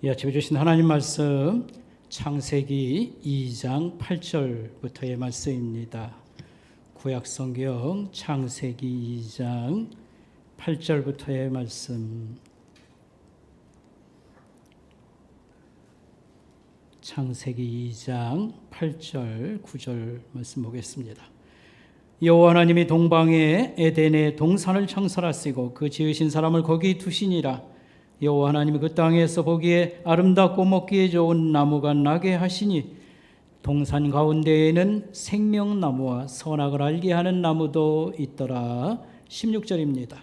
이 아침에 주신 하나님 말씀 창세기 2장 8절부터의 말씀입니다. 구약성경 창세기 2장 8절부터의 말씀. 창세기 2장 8절 9절 말씀 보겠습니다. 여호와 하나님이 동방에 에덴에 동산을 창설하시고 그 지으신 사람을 거기 두시니라. 여호와 하나님이 그 땅에서 보기에 아름답고 먹기에 좋은 나무가 나게 하시니 동산 가운데에는 생명나무와 선악을 알게 하는 나무도 있더라. 16절입니다.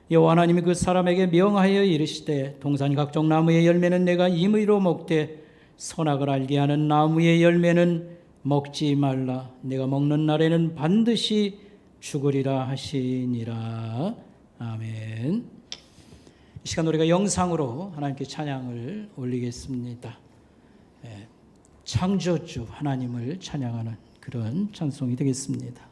여호와 하나님이 그 사람에게 명하여 이르시되 동산 각종 나무의 열매는 내가 임의로 먹되 선악을 알게 하는 나무의 열매는 먹지 말라. 내가 먹는 날에는 반드시 죽으리라 하시니라. 아멘. 이 시간 우리가 영상으로 하나님께 찬양을 올리겠습니다. 창조주 하나님을 찬양하는 그런 찬송이 되겠습니다.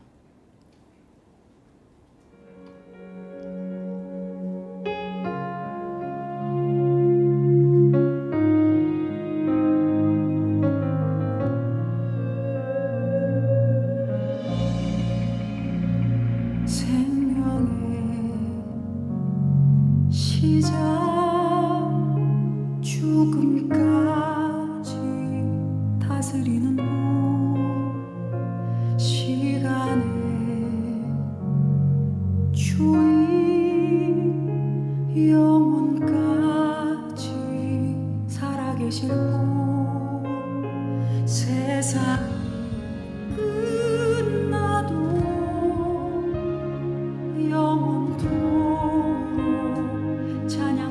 찬양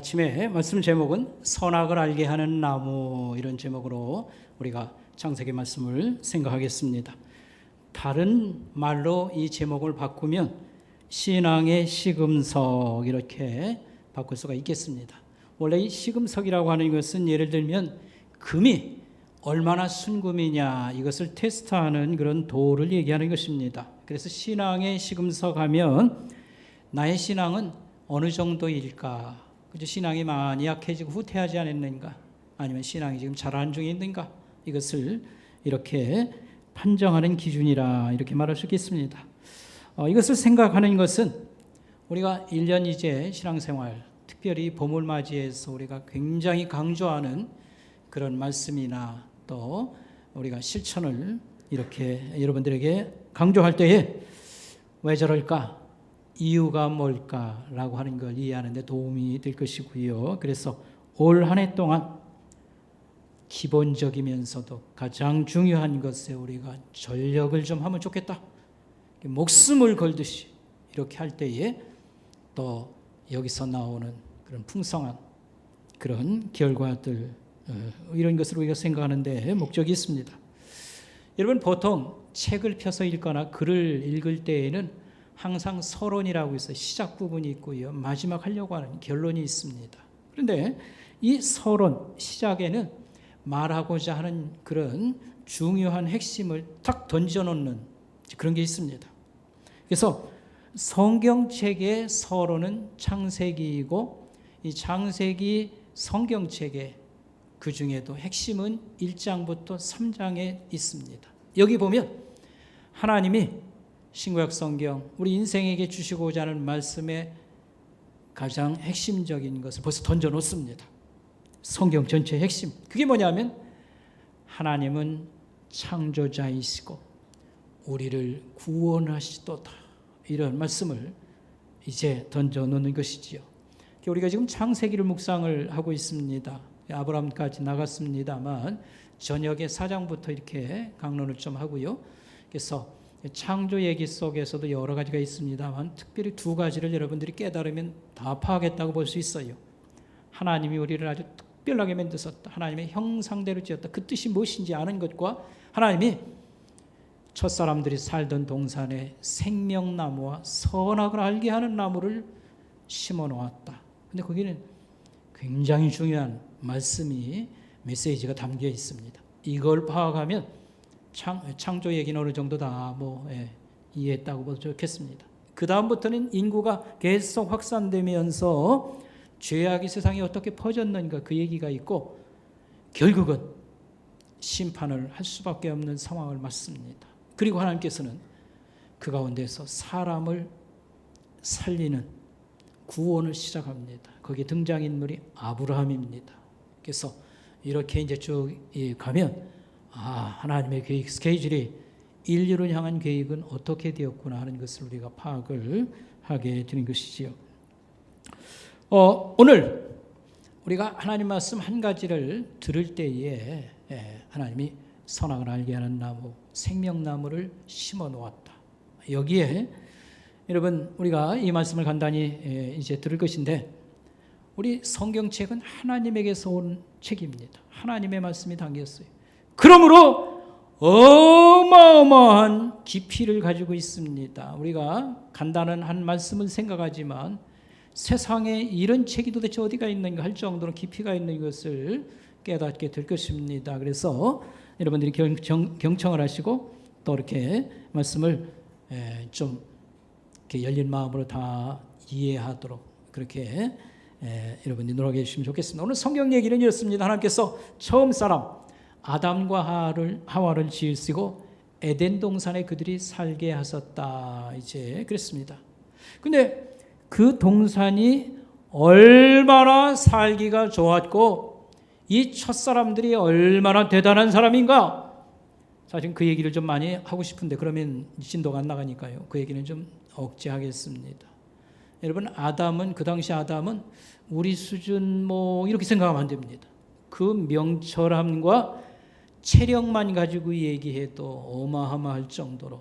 아침에 말씀 제목은 선악을 알게 하는 나무, 이런 제목으로 우리가 창세기 말씀을 생각하겠습니다. 다른 말로 이 제목을 바꾸면 신앙의 시금석, 이렇게 바꿀 수가 있겠습니다. 원래 이 시금석이라고 하는 것은 예를 들면 금이 얼마나 순금이냐, 이것을 테스트하는 그런 도를 얘기하는 것입니다. 그래서 신앙의 시금석 하면 나의 신앙은 어느 정도일까? 그죠? 신앙이 많이 약해지고 후퇴하지 않았는가? 아니면 신앙이 지금 자라는 중에 있는가? 이것을 이렇게 판정하는 기준이라 이렇게 말할 수 있겠습니다. 이것을 생각하는 것은 우리가 1년 이제 신앙생활, 특별히 봄을 맞이해서 우리가 굉장히 강조하는 그런 말씀이나 또 우리가 실천을 이렇게 여러분들에게 강조할 때에 왜 저럴까? 이유가 뭘까라고 하는 걸 이해하는 데 도움이 될 것이고요. 그래서 올 한 해 동안 기본적이면서도 가장 중요한 것에 우리가 전력을 좀 하면 좋겠다. 목숨을 걸듯이 이렇게 할 때에 또 여기서 나오는 그런 풍성한 그런 결과들, 이런 것을 우리가 생각하는데 목적이 있습니다. 여러분, 보통 책을 펴서 읽거나 글을 읽을 때에는 항상 서론이라고 해서 시작 부분이 있고요, 마지막 하려고 하는 결론이 있습니다. 그런데 이 서론, 시작에는 말하고자 하는 그런 중요한 핵심을 탁 던져놓는 그런 게 있습니다. 그래서 성경책의 서론은 창세기이고, 이 창세기 성경책의 그 중에도 핵심은 1장부터 3장에 있습니다. 여기 보면 하나님이 신구약 성경, 우리 인생에게 주시고자 하는 말씀의 가장 핵심적인 것을 벌써 던져놓습니다. 성경 전체의 핵심, 그게 뭐냐면 하나님은 창조자이시고 우리를 구원하시도다, 이런 말씀을 이제 던져놓는 것이지요. 우리가 지금 창세기를 묵상을 하고 있습니다. 아브라함까지 나갔습니다만 저녁에 4장부터 이렇게 강론을 좀 하고요. 그래서 창조 얘기 속에서도 여러 가지가 있습니다만 특별히 두 가지를 여러분들이 깨달으면 다 파악했다고 볼 수 있어요. 하나님이 우리를 아주 특별하게 만드셨다, 하나님의 형상대로 지었다, 그 뜻이 무엇인지 아는 것과 하나님이 첫사람들이 살던 동산에 생명나무와 선악을 알게 하는 나무를 심어 놓았다. 근데 거기는 굉장히 중요한 말씀이, 메시지가 담겨 있습니다. 이걸 파악하면 창조 얘기는 어느 정도 다 이해했다고 보도 좋겠습니다. 그 다음부터는 인구가 계속 확산되면서 죄악이 세상에 어떻게 퍼졌는가, 그 얘기가 있고 결국은 심판을 할 수밖에 없는 상황을 맞습니다. 그리고 하나님께서는 그 가운데서 사람을 살리는 구원을 시작합니다. 거기에 등장인물이 아브라함입니다. 그래서 이렇게 이제 쭉 가면 하나님의 계획, 스케줄이 인류를 향한 계획은 어떻게 되었구나 하는 것을 우리가 파악을 하게 되는 것이지요. 오늘 우리가 하나님 말씀 한 가지를 들을 때에 하나님이 선악을 알게 하는 나무, 생명나무를 심어 놓았다. 여기에 여러분, 우리가 이 말씀을 간단히 이제 들을 것인데, 우리 성경책은 하나님에게서 온 책입니다. 하나님의 말씀이 담겼어요. 그러므로 어마어마한 깊이를 가지고 있습니다. 우리가 간단한 한 말씀을 생각하지만 세상에 이런 책이 도대체 어디가 있는가 할 정도로 깊이가 있는 것을 깨닫게 될 것입니다. 그래서 여러분들이 경청을 하시고 또 이렇게 말씀을 좀 이렇게 열린 마음으로 다 이해하도록 그렇게 여러분들이 노력해 주시면 좋겠습니다. 오늘 성경 얘기는 이렇습니다. 하나님께서 처음 사람 아담과 하와를 지으시고 에덴 동산에 그들이 살게 하셨다, 이제 그랬습니다. 근데 그 동산이 얼마나 살기가 좋았고 이 첫사람들이 얼마나 대단한 사람인가, 사실 그 얘기를 좀 많이 하고 싶은데 그러면 진도가 안 나가니까요. 그 얘기는 좀 억제하겠습니다. 여러분, 그 당시 아담은 우리 수준 이렇게 생각하면 안 됩니다. 그 명철함과 체력만 가지고 얘기해도 어마어마할 정도로,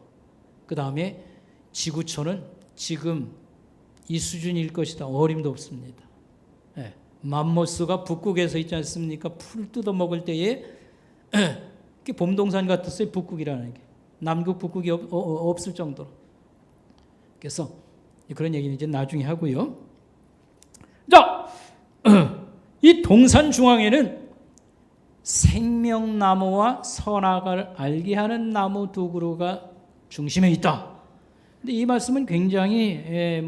그 다음에 지구촌은 지금 이 수준일 것이다, 어림도 없습니다. 맘모스가 북극에서 있지 않습니까? 풀 뜯어 먹을 때에 봄동산 같았어요. 북극이라는 게. 남극 북극이 없을 정도로. 그래서 그런 얘기는 이제 나중에 하고요. 자, 이 동산 중앙에는 생명나무와 선악을 알게 하는 나무 두 그루가 중심에 있다. 근데 이 말씀은 굉장히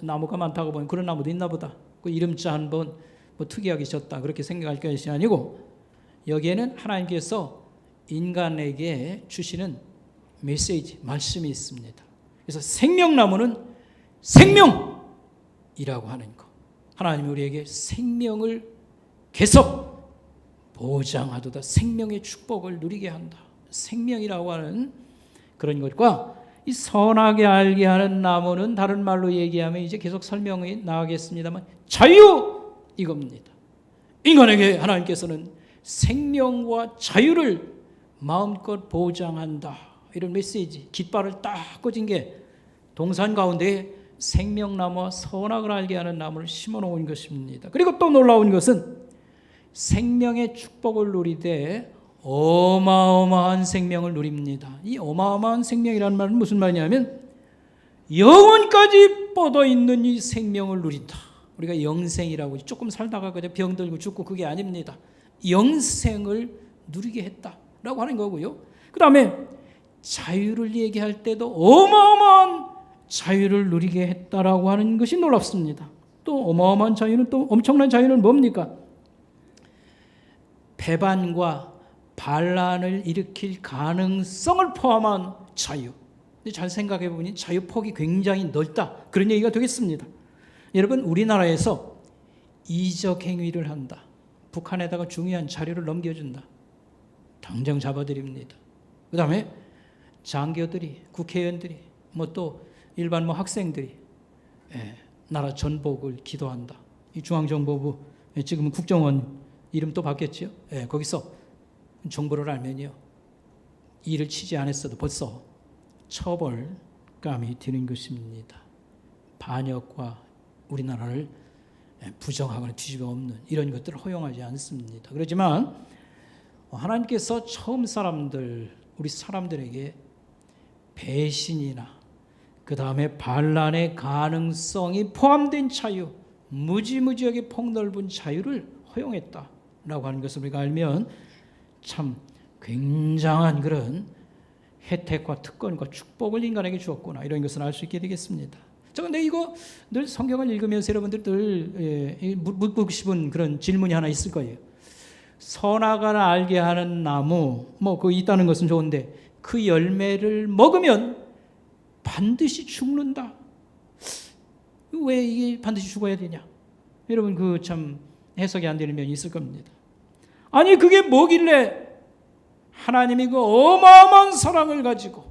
나무가 많다고 보면 그런 나무도 있나 보다. 그 이름자 한번 특이하게 졌다 그렇게 생각할 것이 아니고 여기에는 하나님께서 인간에게 주시는 메시지, 말씀이 있습니다. 그래서 생명나무는 생명이라고 하는 것. 하나님이 우리에게 생명을 계속 보장하도다. 생명의 축복을 누리게 한다. 생명이라고 하는 그런 것과 이 선하게 알게 하는 나무는 다른 말로 얘기하면 이제 계속 설명이 나가겠습니다만 자유 이겁니다. 인간에게 하나님께서는 생명과 자유를 마음껏 보장한다. 이런 메시지, 깃발을 딱 꽂은 게 동산 가운데 생명나무와 선악을 알게 하는 나무를 심어놓은 것입니다. 그리고 또 놀라운 것은 생명의 축복을 누리되 어마어마한 생명을 누립니다. 이 어마어마한 생명이라는 말은 무슨 말이냐면 영원까지 뻗어있는 이 생명을 누린다. 우리가 영생이라고 조금 살다가 그냥 병들고 죽고 그게 아닙니다. 영생을 누리게 했다라고 하는 거고요. 그 다음에 자유를 얘기할 때도 어마어마한 자유를 누리게 했다라고 하는 것이 놀랍습니다. 또 어마어마한 자유는 또 엄청난 자유는 뭡니까? 배반과 반란을 일으킬 가능성을 포함한 자유. 잘 생각해 보니 자유 폭이 굉장히 넓다. 그런 얘기가 되겠습니다. 여러분, 우리나라에서 이적 행위를 한다. 북한에다가 중요한 자료를 넘겨준다. 당장 잡아드립니다. 그 다음에 장교들이, 국회의원들이, 또 일반 학생들이 나라 전복을 기도한다. 이 중앙정보부, 지금은 국정원 이름 또 바뀌었죠. 거기서 정보를 알면요, 일을 치지 않았어도 벌써 처벌감이 드는 것입니다. 반역과 우리나라를 부정하거나 뒤집어 엎는 이런 것들을 허용하지 않습니다. 그렇지만 하나님께서 처음 우리 사람들에게 배신이나 그 다음에 반란의 가능성이 포함된 자유, 무지무지하게 폭넓은 자유를 허용했다라고 하는 것을 우리가 알면 참 굉장한 그런 혜택과 특권과 축복을 인간에게 주었구나, 이런 것을 알 수 있게 되겠습니다. 그런데 이거 늘 성경을 읽으면서 여러분들 늘 묻고 싶은 그런 질문이 하나 있을 거예요. 선악을 알게 하는 나무, 그거 있다는 것은 좋은데 그 열매를 먹으면 반드시 죽는다. 왜 이게 반드시 죽어야 되냐? 여러분, 그 참 해석이 안 되는 면이 있을 겁니다. 아니, 그게 뭐길래 하나님이 그 어마어마한 사랑을 가지고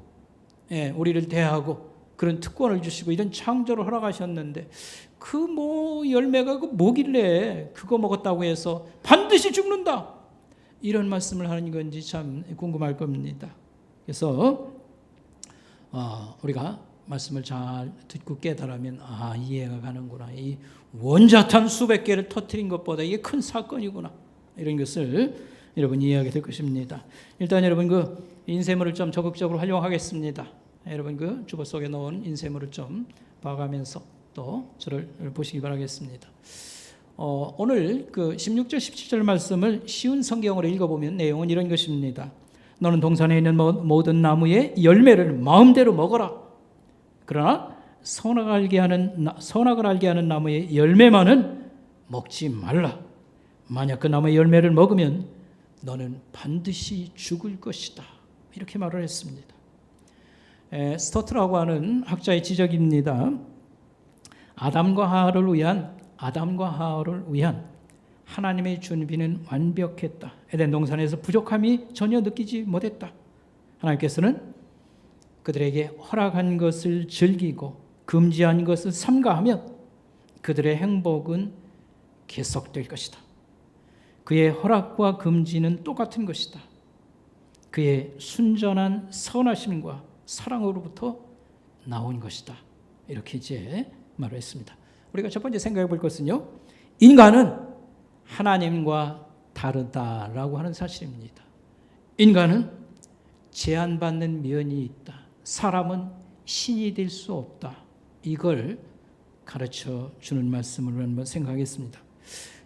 우리를 대하고 그런 특권을 주시고 이런 창조를 허락하셨는데 그 열매가 그 뭐길래 그거 먹었다고 해서 반드시 죽는다, 이런 말씀을 하는 건지 참 궁금할 겁니다. 그래서 우리가 말씀을 잘 듣고 깨달으면 이해가 가는구나. 이 원자탄 수백 개를 터뜨린 것보다 이게 큰 사건이구나, 이런 것을 여러분 이해하게 될 것입니다. 일단 여러분 그 인쇄물을 좀 적극적으로 활용하겠습니다. 여러분 그 주보 속에 넣은 인쇄물을 좀 봐가면서 또 저를 보시기 바라겠습니다. 오늘 그 16절 17절 말씀을 쉬운 성경으로 읽어보면 내용은 이런 것입니다. 너는 동산에 있는 모든 나무의 열매를 마음대로 먹어라. 그러나 선악을 알게 하는 나무의 열매만은 먹지 말라. 만약 그 나무의 열매를 먹으면 너는 반드시 죽을 것이다. 이렇게 말을 했습니다. 스토트라고 하는 학자의 지적입니다. 아담과 하와를 위한 하나님의 준비는 완벽했다. 에덴 동산에서 부족함이 전혀 느끼지 못했다. 하나님께서는 그들에게 허락한 것을 즐기고 금지한 것을 삼가하면 그들의 행복은 계속될 것이다. 그의 허락과 금지는 똑같은 것이다. 그의 순전한 선하심과 사랑으로부터 나온 것이다. 이렇게 이제 말을 했습니다. 우리가 첫 번째 생각해 볼 것은요, 인간은 하나님과 다르다라고 하는 사실입니다. 인간은 제한받는 면이 있다. 사람은 신이 될 수 없다. 이걸 가르쳐 주는 말씀을 한번 생각하겠습니다.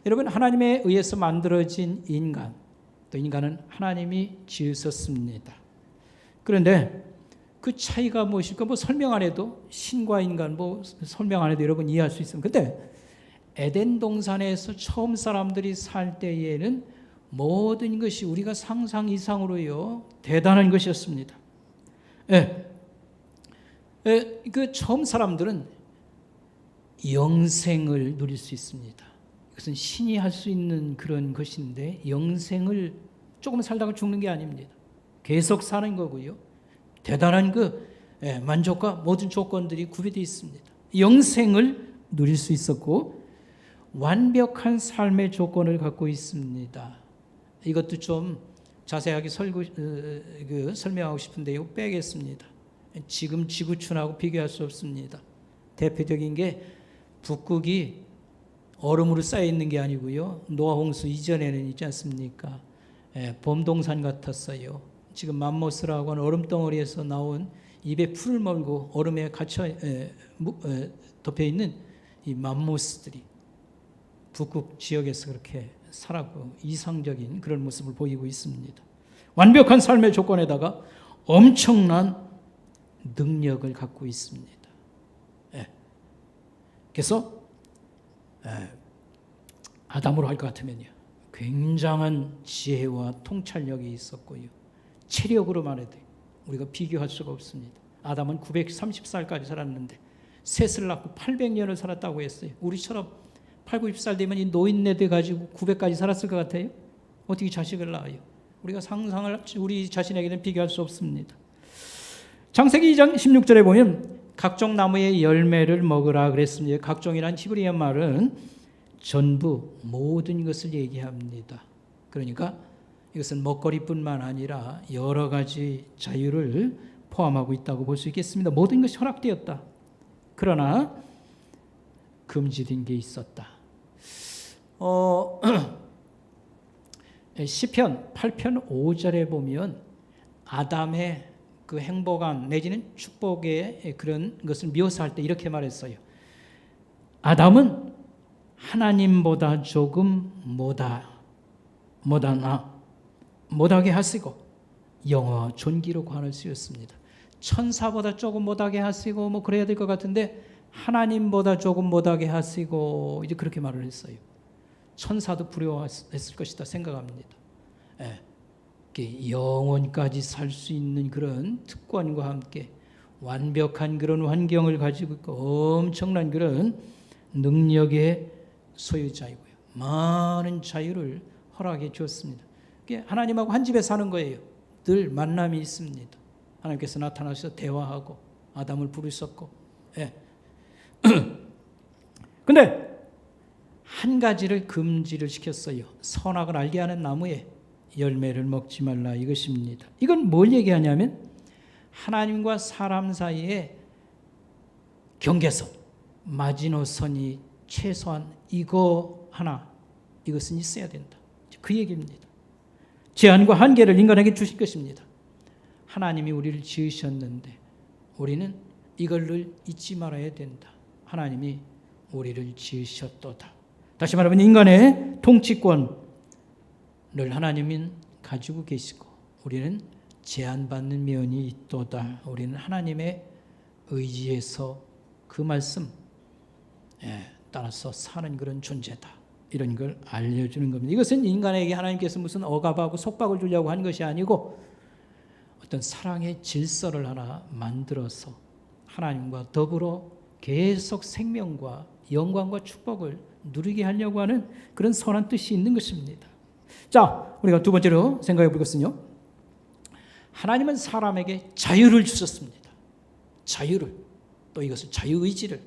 여러분, 하나님에 의해서 만들어진 인간, 또 인간은 하나님이 지으셨습니다. 그런데 그 차이가 무엇일까? 설명 안 해도, 신과 인간 설명 안 해도 여러분 이해할 수 있습니다. 근데 에덴 동산에서 처음 사람들이 살 때에는 모든 것이 우리가 상상 이상으로요 대단한 것이었습니다. 그 처음 사람들은 영생을 누릴 수 있습니다. 이것은 신이 할 수 있는 그런 것인데, 영생을 조금 살다가 죽는 게 아닙니다. 계속 사는 거고요. 대단한 만족과 모든 조건들이 구비되어 있습니다. 영생을 누릴 수 있었고 완벽한 삶의 조건을 갖고 있습니다. 이것도 좀 자세하게 설명하고 싶은데 이거 빼겠습니다. 지금 지구촌하고 비교할 수 없습니다. 대표적인 게 북극이 얼음으로 쌓여 있는 게 아니고요. 노아 홍수 이전에는 있지 않습니까? 봄동산 같았어요. 지금 맘모스라고 하는 얼음덩어리에서 나온 입에 풀을 몰고 얼음에 갇혀 덮여 있는 이 맘모스들이 북극 지역에서 그렇게 살았고 이상적인 그런 모습을 보이고 있습니다. 완벽한 삶의 조건에다가 엄청난 능력을 갖고 있습니다. 그래서 아담으로 할 것 같으면요, 굉장한 지혜와 통찰력이 있었고요, 체력으로만 해도 우리가 비교할 수가 없습니다. 아담은 930살까지 살았는데 셋을 낳고 800년을 살았다고 했어요. 우리처럼 8, 90살 되면 이 노인네 돼 가지고 900까지 살았을 것 같아요? 어떻게 자식을 낳아요? 우리가 상상을 우리 자신에게는 비교할 수 없습니다. 창세기 2장 16절에 보면 각종 나무의 열매를 먹으라 그랬습니다. 각종이란 히브리어 말은 전부 모든 것을 얘기합니다. 그러니까 이것은 먹거리뿐만 아니라 여러 가지 자유를 포함하고 있다고 볼 수 있겠습니다. 모든 것이 허락되었다. 그러나 금지된 게 있었다. 시편 8편 5절에 보면 아담의 그 행복한 내지는 축복의 그런 것을 묘사할 때 이렇게 말했어요. 아담은 하나님보다 조금 못하게 하시고 영어 존귀로 관을 쓰였습니다. 천사보다 조금 못하게 하시고 그래야 될 것 같은데 하나님보다 조금 못하게 하시고 이제 그렇게 말을 했어요. 천사도 부러워했을 것이다 생각합니다. 영원까지 살 수 있는 그런 특권과 함께 완벽한 그런 환경을 가지고 있고 엄청난 그런 능력의 소유자이고요. 많은 자유를 허락해 주었습니다. 하나님하고 한 집에 사는 거예요. 늘 만남이 있습니다. 하나님께서 나타나셔서 대화하고 아담을 부르셨고. 근데 한 가지를 금지를 시켰어요. 선악을 알게 하는 나무에 열매를 먹지 말라 이것입니다. 이건 뭘 얘기하냐면 하나님과 사람 사이에 경계선, 마지노선이 최소한 이거 하나, 이것은 있어야 된다. 그 얘기입니다. 제한과 한계를 인간에게 주신 것입니다. 하나님이 우리를 지으셨는데 우리는 이걸 잊지 말아야 된다. 하나님이 우리를 지으셨도다. 다시 말하면 인간의 통치권을 하나님은 가지고 계시고 우리는 제한받는 면이 있도다. 우리는 하나님의 의지에서 그 말씀 따라서 사는 그런 존재다. 이런 걸 알려주는 겁니다. 이것은 인간에게 하나님께서 무슨 억압하고 속박을 주려고 한 것이 아니고 어떤 사랑의 질서를 하나 만들어서 하나님과 더불어 계속 생명과 영광과 축복을 누리게 하려고 하는 그런 선한 뜻이 있는 것입니다. 자, 우리가 두 번째로 생각해 볼 것은요, 하나님은 사람에게 자유를 주셨습니다. 자유를, 또 이것을 자유의지를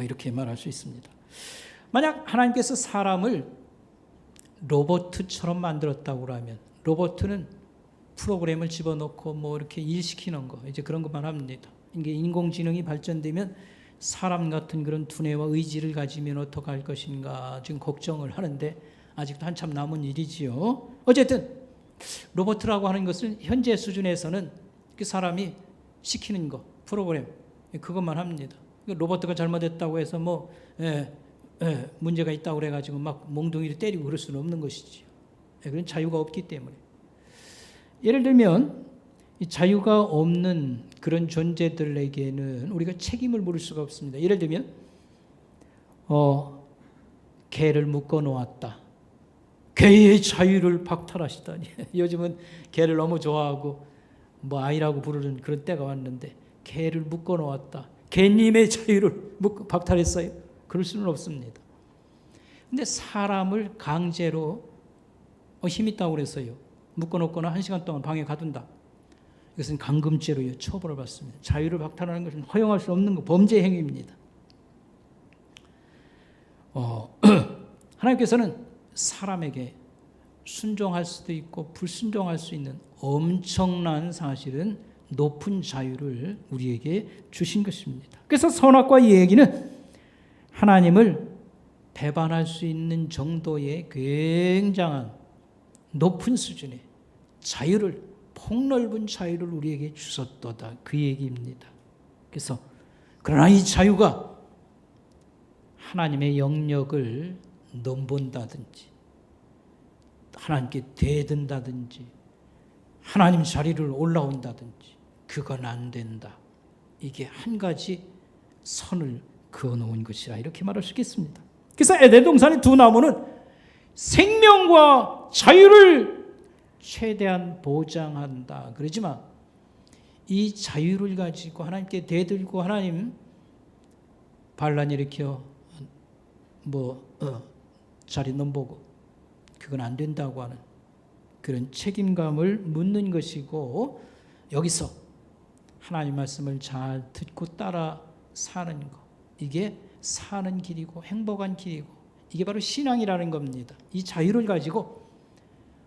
이렇게 말할 수 있습니다. 만약 하나님께서 사람을 로봇처럼 만들었다고 하면, 로봇은 프로그램을 집어넣고 이렇게 일시키는 거, 이제 그런 것만 합니다. 이게 인공지능이 발전되면 사람 같은 그런 두뇌와 의지를 가지면 어떻게 할 것인가 지금 걱정을 하는데, 아직도 한참 남은 일이지요. 어쨌든 로봇이라고 하는 것은 현재 수준에서는 그 사람이 시키는 거, 프로그램 그것만 합니다. 로봇가 잘못했다고 해서 문제가 있다고 그래가지고 막 몽둥이를 때리고 그럴 수는 없는 것이지요. 그런 자유가 없기 때문에. 예를 들면 이 자유가 없는 그런 존재들에게는 우리가 책임을 물을 수가 없습니다. 예를 들면 개를 묶어 놓았다. 개의 자유를 박탈하시다니. 요즘은 개를 너무 좋아하고 아이라고 부르는 그런 때가 왔는데 개를 묶어 놓았다. 개님의 자유를 박탈했어요. 그럴 수는 없습니다. 근데 사람을 강제로 힘 있다고 그랬어요. 묶어놓거나 1시간 동안 방에 가둔다. 이것은 감금죄로 처벌을 받습니다. 자유를 박탈하는 것은 허용할 수 없는 범죄 행위입니다. 하나님께서는 사람에게 순종할 수도 있고 불순종할 수 있는 엄청난 사실은 높은 자유를 우리에게 주신 것입니다. 그래서 선악과 이 얘기는 하나님을 배반할 수 있는 정도의 굉장한 높은 수준의 자유를, 폭넓은 자유를 우리에게 주셨도다, 그 얘기입니다. 그래서 그러나 이 자유가 하나님의 영역을 넘본다든지 하나님께 대든다든지 하나님 자리를 올라온다든지 그건 안 된다. 이게 한 가지 선을 그어놓은 것이라 이렇게 말할 수 있겠습니다. 그래서 에덴 동산의 두 나무는 생명과 자유를 최대한 보장한다. 그러지만 이 자유를 가지고 하나님께 대들고 하나님 반란 일으켜 자리 넘보고 그건 안 된다고 하는 그런 책임감을 묻는 것이고, 여기서 하나님 말씀을 잘 듣고 따라 사는 것, 이게 사는 길이고 행복한 길이고 이게 바로 신앙이라는 겁니다. 이 자유를 가지고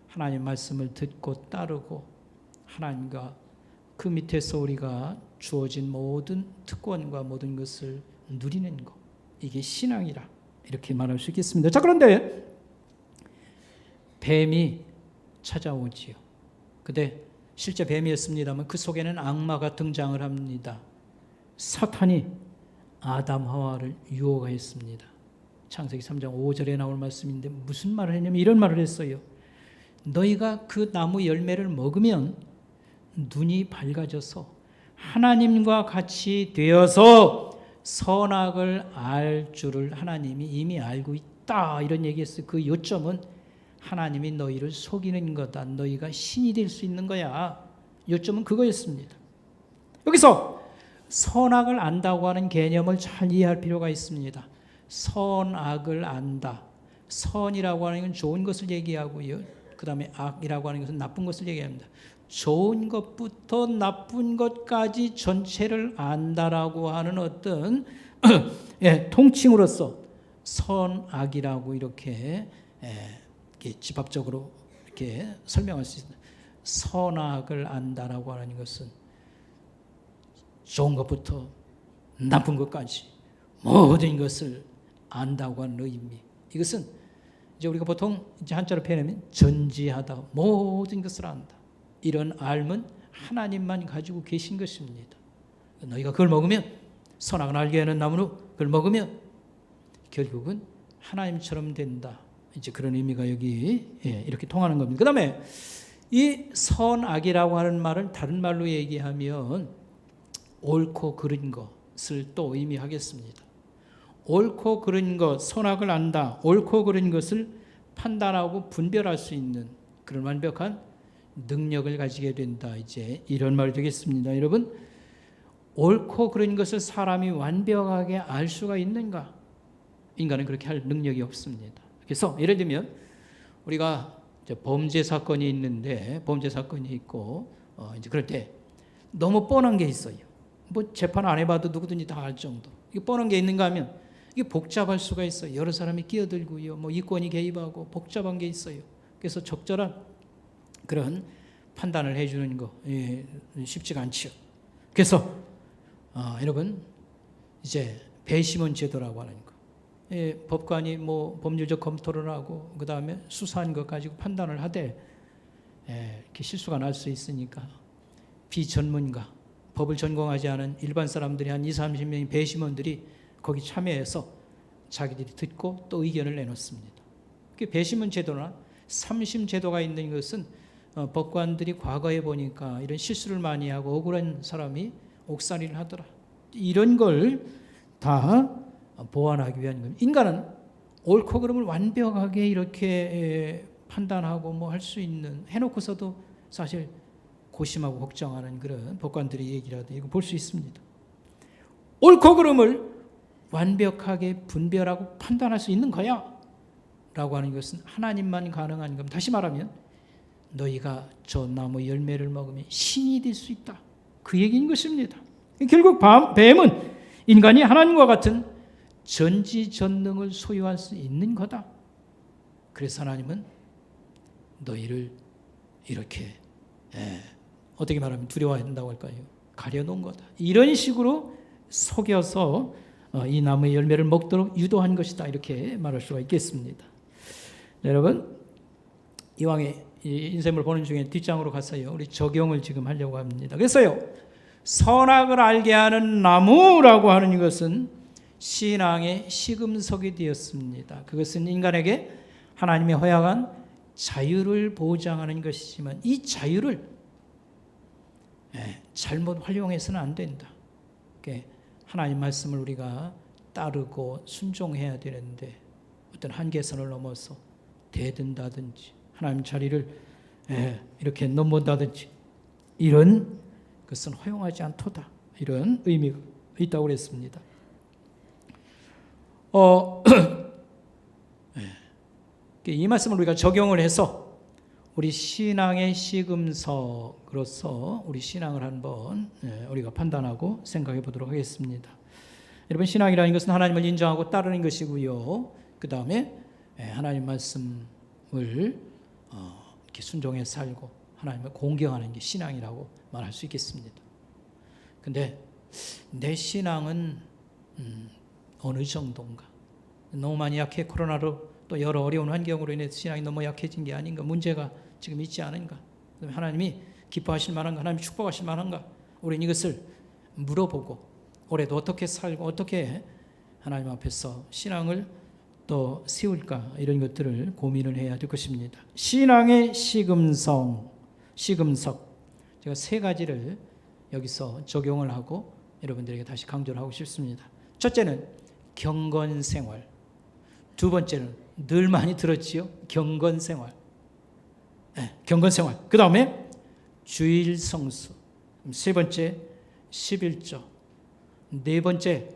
하나님 말씀을 듣고 따르고 하나님과 그 밑에서 우리가 주어진 모든 특권과 모든 것을 누리는 것, 이게 신앙이라 이렇게 말할 수 있겠습니다. 자, 그런데 뱀이 찾아오지요. 근데 실제 뱀이었습니다만 그 속에는 악마가 등장을 합니다. 사탄이 아담 하와를 유혹했습니다. 창세기 3장 5절에 나올 말씀인데 무슨 말을 했냐면 이런 말을 했어요. 너희가 그 나무 열매를 먹으면 눈이 밝아져서 하나님과 같이 되어서 선악을 알 줄을 하나님이 이미 알고 있다, 이런 얘기했어요. 그 요점은 하나님이 너희를 속이는 거다. 너희가 신이 될 수 있는 거야. 요점은 그거였습니다. 여기서 선악을 안다고 하는 개념을 잘 이해할 필요가 있습니다. 선악을 안다. 선이라고 하는 건 좋은 것을 얘기하고요. 그 다음에 악이라고 하는 것은 나쁜 것을 얘기합니다. 좋은 것부터 나쁜 것까지 전체를 안다라고 하는 어떤 통칭으로서 선악이라고 이렇게 집합적으로 이렇게 설명할 수 있습니다. 선악을 안다라고 하는 것은 좋은 것부터 나쁜 것까지 모든 것을 안다고 하는 의미. 이것은 이제 우리가 보통 이제 한자로 표현하면 전지하다, 모든 것을 안다. 이런 알은 하나님만 가지고 계신 것입니다. 너희가 그걸 먹으면, 선악을 알게 하는 나무로 그걸 먹으면 결국은 하나님처럼 된다. 이제 그런 의미가 여기 이렇게 통하는 겁니다. 그 다음에 이 선악이라고 하는 말을 다른 말로 얘기하면 옳고 그른 것을 또 의미하겠습니다. 옳고 그른 것, 선악을 안다, 옳고 그른 것을 판단하고 분별할 수 있는 그런 완벽한 능력을 가지게 된다. 이제 이런 말이 되겠습니다. 여러분, 옳고 그른 것을 사람이 완벽하게 알 수가 있는가? 인간은 그렇게 할 능력이 없습니다. 그래서 예를 들면 우리가 이제 범죄 사건이 있는데, 범죄 사건이 있고 이제 그럴 때 너무 뻔한 게 있어요. 재판 안 해봐도 누구든지 다 알 정도. 이게 뻔한 게 있는가 하면 이게 복잡할 수가 있어요. 여러 사람이 끼어들고요, 이권이 개입하고 복잡한 게 있어요. 그래서 적절한 그런 판단을 해주는 거 쉽지가 않죠. 그래서 여러분, 이제 배심원 제도라고 하는 거, 법관이 뭐 법률적 검토를 하고 그 다음에 수사한 것 가지고 판단을 하되 이렇게 실수가 날 수 있으니까 비전문가, 법을 전공하지 않은 일반 사람들이 한 20, 30명의 배심원들이 거기 참여해서 자기들이 듣고 또 의견을 내놓습니다. 배심원 제도나 삼심 제도가 있는 것은 법관들이 과거에 보니까 이런 실수를 많이 하고 억울한 사람이 옥살이를 하더라. 이런 걸 다 보완하기 위한 겁니다. 인간은 옳고 그름을 완벽하게 이렇게 판단하고 뭐 할 수 있는, 해놓고서도 사실 고심하고 걱정하는 그런 법관들의 얘기라도 이거 볼 수 있습니다. 옳고 그름을 완벽하게 분별하고 판단할 수 있는 거야 라고 하는 것은 하나님만 가능한 겁니다. 다시 말하면 너희가 저 나무 열매를 먹으면 신이 될 수 있다, 그 얘기인 것입니다. 결국 뱀은 인간이 하나님과 같은 전지전능을 소유할 수 있는 거다. 그래서 하나님은 너희를 이렇게 어떻게 말하면 두려워한다고 할까요? 가려놓은 거다. 이런 식으로 속여서 이 나무의 열매를 먹도록 유도한 것이다, 이렇게 말할 수가 있겠습니다. 여러분, 이왕에 인생을 보는 중에 뒷장으로 가서요, 우리 적용을 지금 하려고 합니다. 그래서요, 선악을 알게 하는 나무라고 하는 것은 신앙의 시금석이 되었습니다. 그것은 인간에게 하나님의 허락한 자유를 보장하는 것이지만 이 자유를 잘못 활용해서는 안 된다. 하나님 말씀을 우리가 따르고 순종해야 되는데 어떤 한계선을 넘어서 대든다든지 하나님 자리를 이렇게 넘본다든지 이런 것은 허용하지 않도다, 이런 의미가 있다고 그랬습니다. 이 말씀을 우리가 적용을 해서 우리 신앙의 시금석으로서 우리 신앙을 한번 우리가 판단하고 생각해 보도록 하겠습니다. 여러분, 신앙이라는 것은 하나님을 인정하고 따르는 것이고요. 그 다음에 하나님 말씀을 이렇게 순종해 살고 하나님을 공경하는 게 신앙이라고 말할 수 있겠습니다. 근데 내 신앙은 어느 정도인가? 너무 많이 약해, 코로나로 또 여러 어려운 환경으로 인해서 신앙이 너무 약해진 게 아닌가? 문제가 지금 있지 않은가? 하나님이 기뻐하실 만한가? 하나님이 축복하실 만한가? 우리는 이것을 물어보고 올해도 어떻게 살고 어떻게 하나님 앞에서 신앙을 또 세울까? 이런 것들을 고민을 해야 될 것입니다. 신앙의 시금석. 제가 세 가지를 여기서 적용을 하고 여러분들에게 다시 강조를 하고 싶습니다. 첫째는 경건생활. 두 번째는 늘 많이 들었지요? 경건생활. 경건생활. 그 다음에 주일성수. 세 번째 11조. 네 번째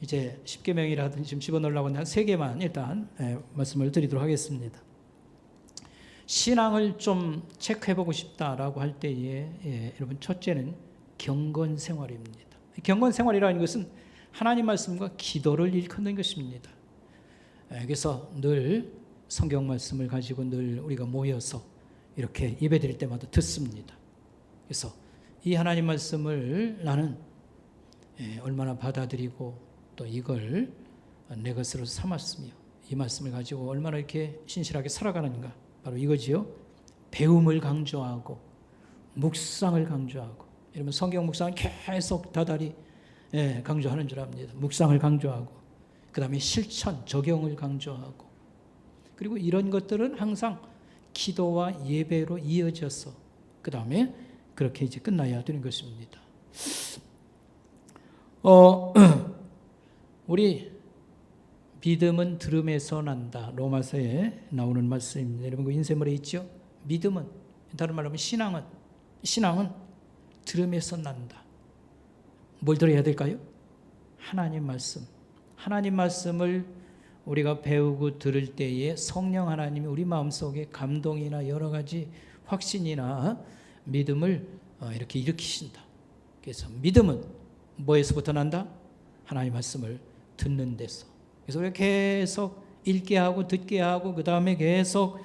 이제 10계명이라든지 지금 집어넣으려고 하는데 한 3개만 일단 말씀을 드리도록 하겠습니다. 신앙을 좀 체크해보고 싶다라고 할 때에 여러분, 첫째는 경건생활입니다. 경건생활이라는 것은 하나님 말씀과 기도를 일컫는 것입니다. 그래서 늘 성경 말씀을 가지고 늘 우리가 모여서 이렇게 예배드릴 때마다 듣습니다. 그래서 이 하나님 말씀을 나는 얼마나 받아들이고 또 이걸 내 것으로 삼았으며 이 말씀을 가지고 얼마나 이렇게 신실하게 살아가는가, 바로 이거지요. 배움을 강조하고 묵상을 강조하고, 여러분 성경 묵상은 계속 다달이 강조하는 줄 압니다. 묵상을 강조하고 그 다음에 실천, 적용을 강조하고, 그리고 이런 것들은 항상 기도와 예배로 이어져서 그 다음에 그렇게 이제 끝나야 되는 것입니다. 우리 믿음은 들음에서 난다. 로마서에 나오는 말씀입니다. 여러분 그 인쇄물에 있죠? 믿음은, 다른 말로 하면 신앙은 들음에서 난다. 뭘 들어야 될까요? 하나님 말씀. 하나님 말씀을 우리가 배우고 들을 때에 성령 하나님이 우리 마음속에 감동이나 여러 가지 확신이나 믿음을 이렇게 일으키신다. 그래서 믿음은 뭐에서부터 난다? 하나님 말씀을 듣는 데서. 그래서 우리가 계속 읽게 하고 듣게 하고 그 다음에 계속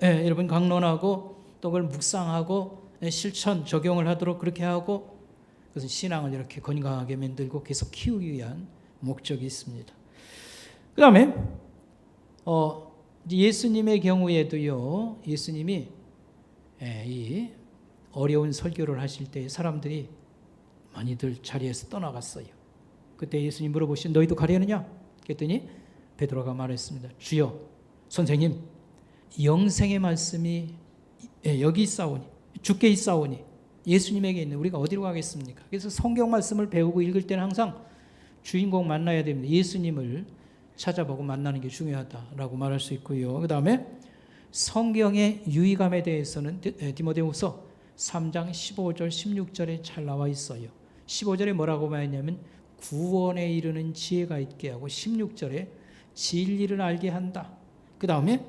여러분 강론하고 또 그걸 묵상하고 실천 적용을 하도록 그렇게 하고, 그것은 신앙을 이렇게 건강하게 만들고 계속 키우기 위한 목적이 있습니다. 그 다음에 예수님의 경우에도요, 예수님이 이 어려운 설교를 하실 때 사람들이 많이들 자리에서 떠나갔어요. 그때 예수님 물어보신 너희도 가려느냐? 그랬더니 베드로가 말했습니다. 주여, 선생님, 영생의 말씀이 여기 있사오니, 주께 있사오니 예수님에게 있는 우리가 어디로 가겠습니까? 그래서 성경 말씀을 배우고 읽을 때는 항상 주인공 만나야 됩니다. 예수님을 찾아보고 만나는 게 중요하다라고 말할 수 있고요. 그 다음에 성경의 유의감에 대해서는 디모데후서 3장 15절 16절에 잘 나와 있어요. 15절에 뭐라고 말했냐면 구원에 이르는 지혜가 있게 하고 16절에 진리를 알게 한다. 그 다음에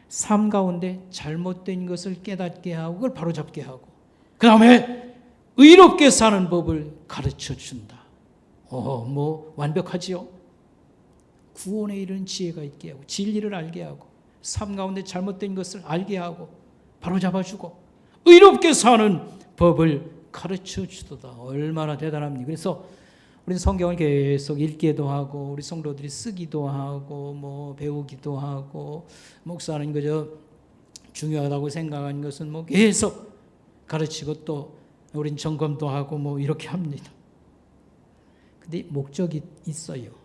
삶 가운데 잘못된 것을 깨닫게 하고 그걸 바로잡게 하고 그 다음에 의롭게 사는 법을 가르쳐 준다. 뭐 완벽하지요? 구원에 이르는 지혜가 있게 하고 진리를 알게 하고 삶 가운데 잘못된 것을 알게 하고 바로잡아주고 의롭게 사는 법을 가르쳐 주도다. 얼마나 대단합니까? 그래서 우리는 성경을 계속 읽기도 하고 우리 성도들이 쓰기도 하고 뭐 배우기도 하고 목사는 그저 중요하다고 생각하는 것은 뭐 계속 가르치고 또 우린 점검도 하고 뭐 이렇게 합니다. 근데 목적이 있어요.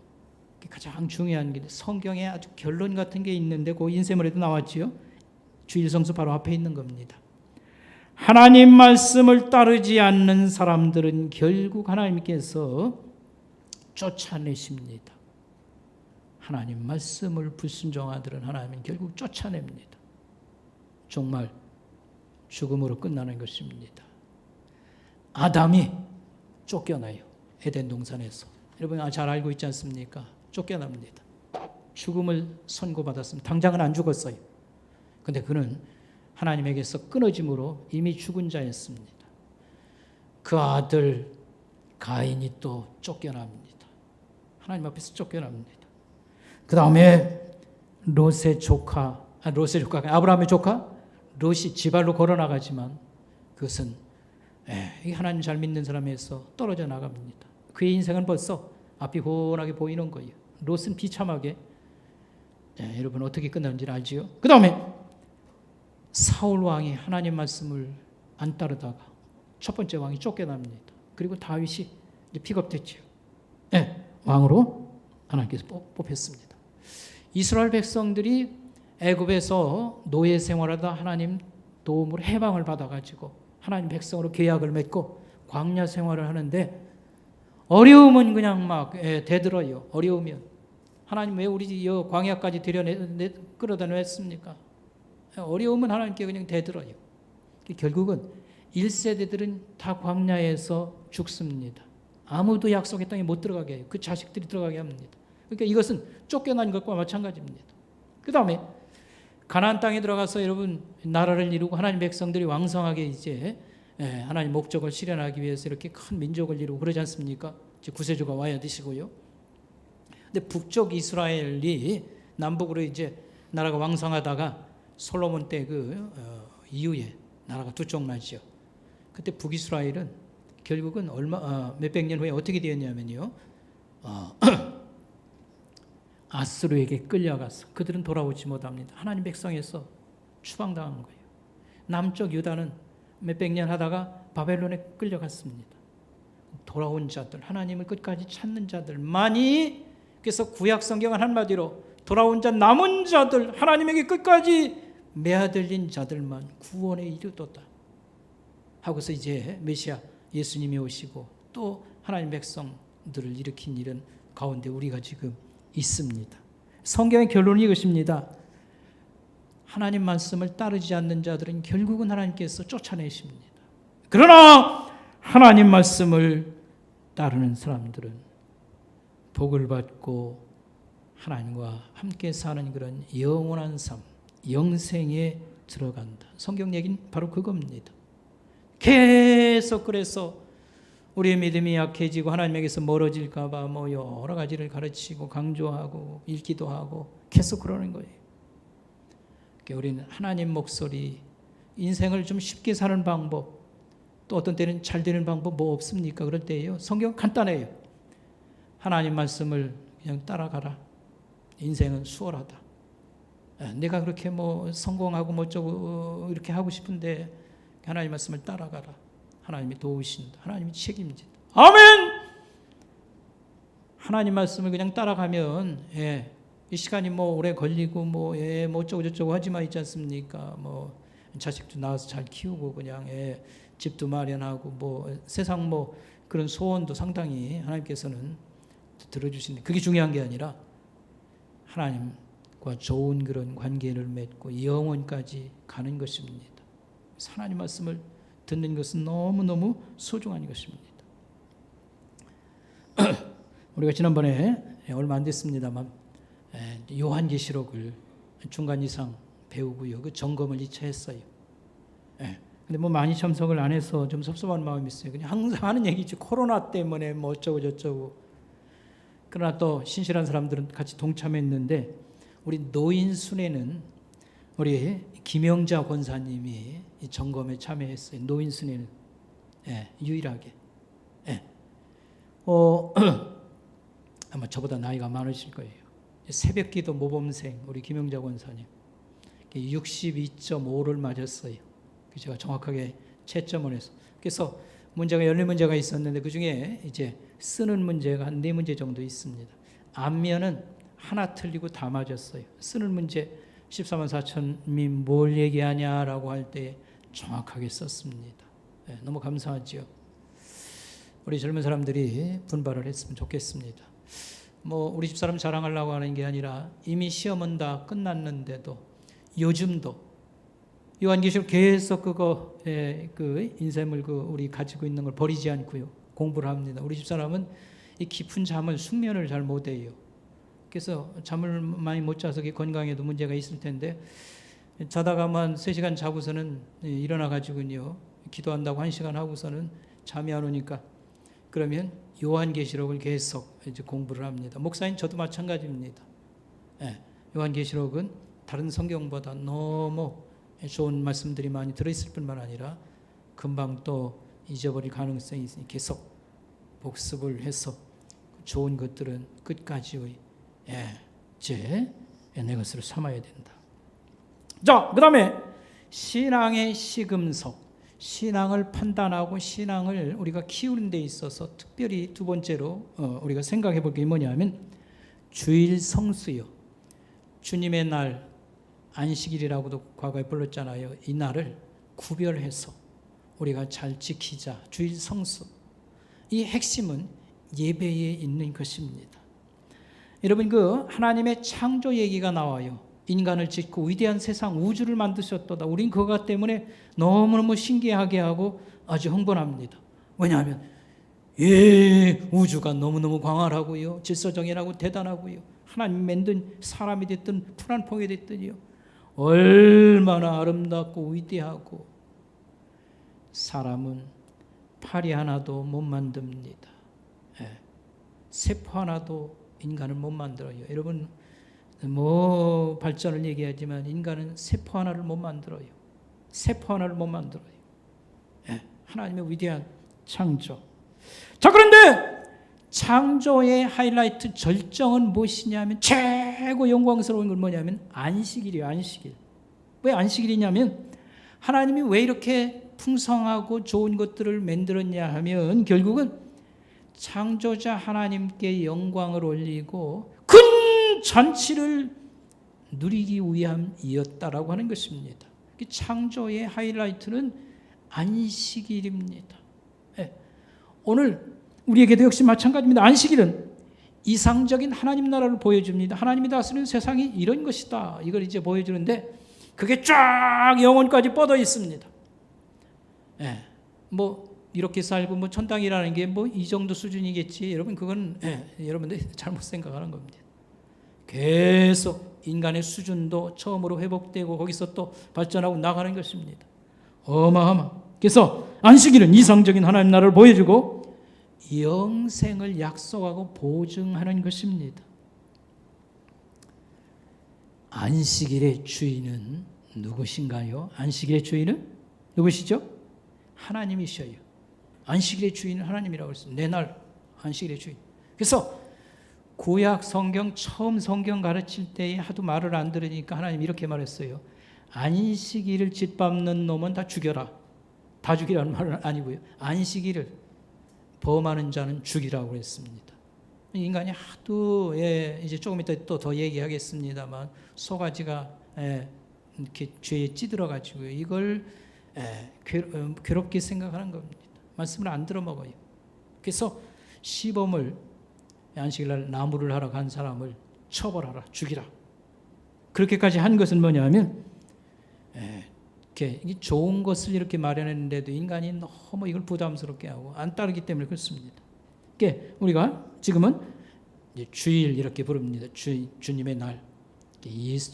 가장 중요한 게 성경에 아주 결론 같은 게 있는데 그 인쇄물에도 나왔지요. 주일 성수 바로 앞에 있는 겁니다. 하나님 말씀을 따르지 않는 사람들은 결국 하나님께서 쫓아내십니다. 하나님 말씀을 불순종하들은 하나님은 결국 쫓아냅니다. 정말 죽음으로 끝나는 것입니다. 아담이 쫓겨나요. 에덴 동산에서. 여러분 잘 알고 있지 않습니까? 쫓겨납니다. 죽음을 선고받았습니다. 당장은 안 죽었어요. 근데 그는 하나님에게서 끊어짐으로 이미 죽은 자였습니다. 그 아들 가인이 또 쫓겨납니다. 하나님 앞에서 쫓겨납니다. 그 다음에 롯의 조카가 아브라함의 조카 롯이 지발로 걸어나가지만 그것은 하나님 잘 믿는 사람에서 떨어져 나갑니다. 그의 인생은 벌써 앞이 훤하게 보이는 거예요. 롯은 비참하게 여러분 어떻게 끝나는지 알지요? 그 다음에 사울 왕이 하나님 말씀을 안 따르다가 첫 번째 왕이 쫓겨납니다. 그리고 다윗이 이제 픽업됐죠. 왕으로 하나님께서 뽑혔습니다. 이스라엘 백성들이 애굽에서 노예 생활하다 하나님 도움으로 해방을 받아가지고 하나님 백성으로 계약을 맺고 광야 생활을 하는데 어려움은 그냥 막 대들어요. 어려우면 하나님 왜 우리 광야까지 끌어다 냈습니까? 어려움은 하나님께 그냥 대들어요. 결국은 1세대들은 다 광야에서 죽습니다. 아무도 약속의 땅에 못 들어가게 해요. 그 자식들이 들어가게 합니다. 그러니까 이것은 쫓겨난 것과 마찬가지입니다. 그 다음에 가나안 땅에 들어가서 여러분 나라를 이루고 하나님 백성들이 왕성하게 이제 하나님 목적을 실현하기 위해서 이렇게 큰 민족을 이루고 그러지 않습니까? 이제 구세주가 와야 되시고요. 근데 북쪽 이스라엘이 남북으로 이제 나라가 왕성하다가 솔로몬 때 이후에 나라가 두 쪽 나죠. 그때 북이스라엘은 결국은 몇백 년 후에 어떻게 되었냐면요. 아스루에게 끌려가서 그들은 돌아오지 못합니다. 하나님 백성에서 추방당한 거예요. 남쪽 유다는 몇백 년 하다가 바벨론에 끌려갔습니다. 돌아온 자들, 하나님을 끝까지 찾는 자들만이, 그래서 구약 성경은 한마디로 돌아온 자, 남은 자들, 하나님에게 끝까지 메아들린 자들만 구원에 이르도다 하고서 이제 메시아 예수님이 오시고 또 하나님 백성들을 일으킨 일은 가운데 우리가 지금 있습니다. 성경의 결론이 이것입니다. 하나님 말씀을 따르지 않는 자들은 결국은 하나님께서 쫓아내십니다. 그러나 하나님 말씀을 따르는 사람들은 복을 받고 하나님과 함께 사는 그런 영원한 삶, 영생에 들어간다. 성경 얘기는 바로 그겁니다. 계속 그래서 우리의 믿음이 약해지고 하나님에게서 멀어질까 봐 뭐 여러 가지를 가르치고 강조하고 읽기도 하고 계속 그러는 거예요. 우리는 하나님 목소리, 인생을 좀 쉽게 사는 방법, 또 어떤 때는 잘 되는 방법 뭐 없습니까? 그럴 때예요. 성경 간단해요. 하나님 말씀을 그냥 따라가라. 인생은 수월하다. 내가 그렇게 뭐 성공하고 뭐 어쩌고 이렇게 하고 싶은데 하나님 말씀을 따라가라. 하나님이 도우신다. 하나님이 책임진다. 아멘! 하나님 말씀을 그냥 따라가면 이 시간이 뭐 오래 걸리고 뭐 어쩌고 저쩌고 하지만 있지 않습니까? 뭐 자식도 낳아서 잘 키우고 그냥 집도 마련하고 뭐 세상 뭐 그런 소원도 상당히 하나님께서는 들어주시는데 그게 중요한 게 아니라 하나님과 좋은 그런 관계를 맺고 영원까지 가는 것입니다. 하나님 말씀을 듣는 것은 너무너무 소중한 것입니다. 우리가 지난번에 얼마 안 됐습니다만 요한계시록을 중간 이상 배우고요. 그 점검을 2차 했어요. 근데 뭐 많이 참석을 안 해서 좀 섭섭한 마음이 있어요. 그냥 항상 하는 얘기지. 코로나 때문에 뭐 어쩌고 저쩌고. 그러나 또 신실한 사람들은 같이 동참했는데 우리 노인순회는 우리 김영자 권사님이 이 점검에 참여했어요. 노인순회는 유일하게. 아마 저보다 나이가 많으실 거예요. 새벽기도 모범생 우리 김영자 권사님 62.5를 맞았어요. 제가 정확하게 채점을 해서. 그래서 문제가 열린 문제가 있었는데 그 중에 이제 쓰는 문제가 한 4문제 정도 있습니다. 안면은 하나 틀리고 다 맞았어요. 쓰는 문제 14만 4천이 뭘 얘기하냐라고 할 때 정확하게 썼습니다. 너무 감사하죠. 우리 젊은 사람들이 분발을 했으면 좋겠습니다. 뭐 우리 집사람 자랑하려고 하는 게 아니라 이미 시험은 다 끝났는데도 요즘도 요한계시록 계속 그 인셈을 우리 가지고 있는 걸 버리지 않고요. 공부를 합니다. 우리 집사람은 이 깊은 잠을 숙면을 잘 못해요. 그래서 잠을 많이 못 자서 건강에도 문제가 있을 텐데 자다가만 3시간 자고서는 일어나 가지고요. 기도한다고 1시간 하고서는 잠이 안 오니까 그러면 요한계시록을 계속 이제 공부를 합니다. 목사님 저도 마찬가지입니다. 요한계시록은 다른 성경보다 너무 좋은 말씀들이 많이 들어있을 뿐만 아니라 금방 또 잊어버릴 가능성이 있으니 계속 복습을 해서 좋은 것들은 끝까지의 내 것으로 삼아야 된다. 자, 그 다음에 신앙의 시금석, 신앙을 판단하고 신앙을 우리가 키우는 데 있어서 특별히 두 번째로 우리가 생각해 볼 게 뭐냐면 주일 성수요. 주님의 날 안식일이라고도 과거에 불렀잖아요. 이 날을 구별해서 우리가 잘 지키자. 주일 성수. 이 핵심은 예배에 있는 것입니다. 여러분 하나님의 창조 얘기가 나와요. 인간을 짓고 위대한 세상 우주를 만드셨도다. 우린 그것 때문에 너무너무 신기하게 하고 아주 흥분합니다. 왜냐하면 우주가 너무너무 광활하고요. 질서정연하고 대단하고요. 하나님 만든 사람이 됐든 풀 한 포기 됐든요. 얼마나 아름답고 위대하고 사람은 팔이 하나도 못 만듭니다. 세포 하나도 인간을 못 만들어요. 여러분 뭐 발전을 얘기하지만 인간은 세포 하나를 못 만들어요. 세포 하나를 못 만들어요. 하나님의 위대한 창조. 자, 그런데 창조의 하이라이트 절정은 무엇이냐면 최고 영광스러운 건 뭐냐면 안식일이에요. 안식일. 왜 안식일이냐면 하나님이 왜 이렇게 풍성하고 좋은 것들을 만들었냐 하면 결국은 창조자 하나님께 영광을 올리고 큰 잔치를 누리기 위함이었다라고 하는 것입니다. 창조의 하이라이트는 안식일입니다. 오늘 우리에게도 역시 마찬가지입니다. 안식일은 이상적인 하나님 나라를 보여줍니다. 하나님이 다스리는 세상이 이런 것이다. 이걸 이제 보여주는데 그게 쫙 영혼까지 뻗어 있습니다. 뭐 이렇게 살고 뭐 천당이라는 게 뭐 이 정도 수준이겠지. 여러분 그건 여러분들 잘못 생각하는 겁니다. 계속 인간의 수준도 처음으로 회복되고 거기서 또 발전하고 나가는 것입니다. 어마어마. 그래서 안식일은 이상적인 하나님 나라를 보여주고 영생을 약속하고 보증하는 것입니다. 안식일의 주인은 누구신가요? 안식일의 주인은 누구시죠? 하나님이셔요. 안식일의 주인은 하나님이라고 했습니다. 내 날 안식일의 주인. 그래서 구약 성경 처음 성경 가르칠 때에 하도 말을 안 들으니까 하나님 이렇게 말했어요. 안식일을 짓밟는 놈은 다 죽여라. 다 죽이라는 말은 아니고요. 안식일을 범하는 자는 죽이라고 했습니다. 인간이 하도 이제 조금 이따 또 더 얘기하겠습니다만 소가지가 이렇게 죄에 찌들어가지고 이걸 괴롭게 생각하는 겁니다. 말씀을 안 들어 먹어요. 그래서 시범을 안식일날 나무를 하러 간 사람을 처벌하라, 죽이라. 그렇게까지 한 것은 뭐냐면 이렇게 좋은 것을 이렇게 마련했는데도 인간이 너무 이걸 부담스럽게 하고 안 따르기 때문에 그렇습니다. 그러니까 우리가 지금은 이제 주일 이렇게 부릅니다. 주님의 날.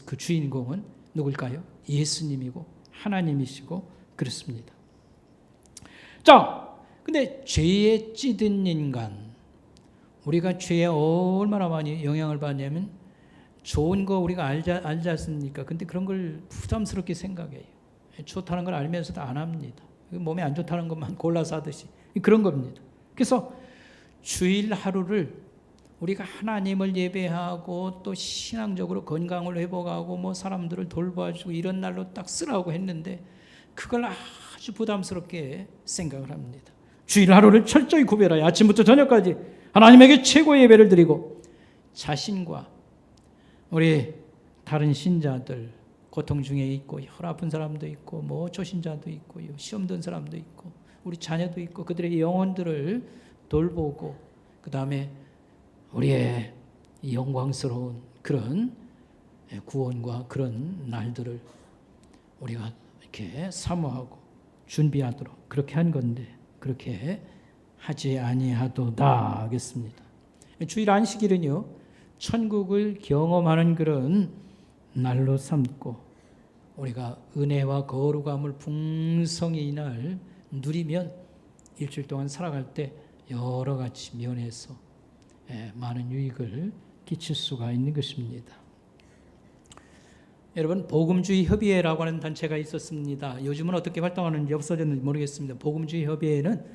그 주인공은 누굴까요? 예수님이고 하나님이시고 그렇습니다. 자, 근데 죄에 찌든 인간, 우리가 죄에 얼마나 많이 영향을 받냐면 좋은 거 우리가 알지 않습니까? 근데 그런 걸 부담스럽게 생각해요. 좋다는 걸 알면서도 안 합니다. 몸에 안 좋다는 것만 골라서 하듯이 그런 겁니다. 그래서 주일 하루를 우리가 하나님을 예배하고 또 신앙적으로 건강을 회복하고 뭐 사람들을 돌봐주고 이런 날로 딱 쓰라고 했는데 그걸 아주 부담스럽게 생각을 합니다. 주일 하루를 철저히 구별하여 아침부터 저녁까지 하나님에게 최고의 예배를 드리고 자신과 우리 다른 신자들 고통 중에 있고 혈 아픈 사람도 있고 뭐 초신자도 있고요, 시험 든 사람도 있고 우리 자녀도 있고 그들의 영혼들을 돌보고 그 다음에 우리의 영광스러운 그런 구원과 그런 날들을 우리가 이렇게 사모하고 준비하도록 그렇게 한 건데 그렇게 하지 아니하도다 하겠습니다. 주일 안식일은요 천국을 경험하는 그런 날로 삼고 우리가 은혜와 거룩함을 풍성히 이날 누리면 일주일 동안 살아갈 때 여러 가지 면에서 많은 유익을 끼칠 수가 있는 것입니다. 여러분 복음주의 협의회라고 하는 단체가 있었습니다. 요즘은 어떻게 활동하는지 없어졌는지 모르겠습니다. 복음주의 협의회는